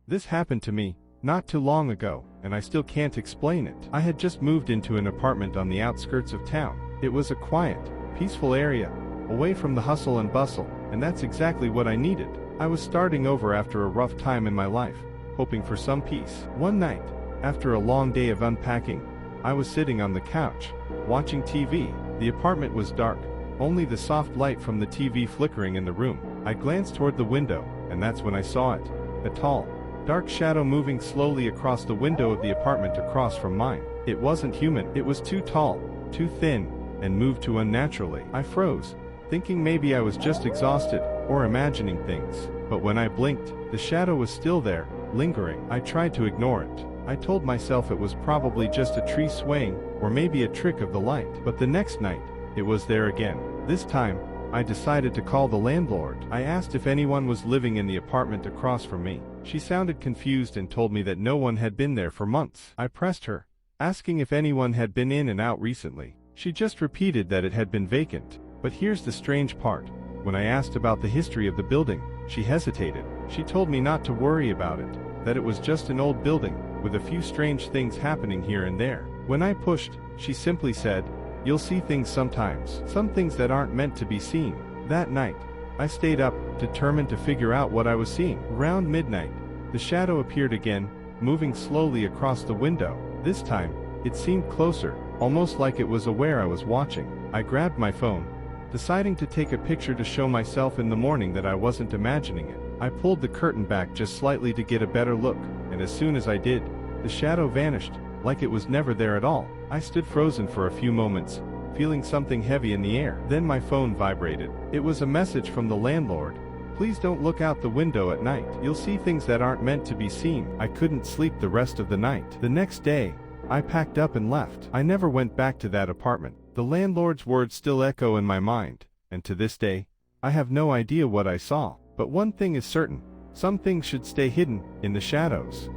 This happened to me not too long ago, and I still can't explain it. I had just moved into an apartment on the outskirts of town. It was a quiet, peaceful area, away from the hustle and bustle, and that's exactly what I needed. I was starting over after a rough time in my life, hoping for some peace. One night, after a long day of unpacking, I was sitting on the couch, watching TV. The apartment was dark, only the soft light from the TV flickering in the room. I glanced toward the window, and that's when I saw it. A tall, dark shadow moving slowly across the window of the apartment across from mine. It wasn't human. It was too tall, too thin, and moved too unnaturally. I froze, thinking maybe I was just exhausted, or imagining things. But when I blinked, the shadow was still there, lingering. I tried to ignore it. I told myself it was probably just a tree swaying, or maybe a trick of the light. But the next night, it was there again. This time, I decided to call the landlord. I asked if anyone was living in the apartment across from me. She sounded confused and told me that no one had been there for months. I pressed her, asking if anyone had been in and out recently. She just repeated that it had been vacant. But here's the strange part. When I asked about the history of the building, she hesitated. She told me not to worry about it, that it was just an old building, with a few strange things happening here and there. When I pushed, she simply said, "You'll see things sometimes, some things that aren't meant to be seen." That night, I stayed up, determined to figure out what I was seeing. Around midnight, the shadow appeared again, moving slowly across the window. This time, it seemed closer, almost like it was aware I was watching. I grabbed my phone, deciding to take a picture to show myself in the morning that I wasn't imagining it. I pulled the curtain back just slightly to get a better look, and as soon as I did, the shadow vanished, like it was never there at all. I stood frozen for a few moments, feeling something heavy in the air. Then my phone vibrated. It was a message from the landlord. "Please don't look out the window at night. You'll see things that aren't meant to be seen." I couldn't sleep the rest of the night. The next day, I packed up and left. I never went back to that apartment. The landlord's words still echo in my mind, and to this day, I have no idea what I saw. But one thing is certain, some things should stay hidden in the shadows.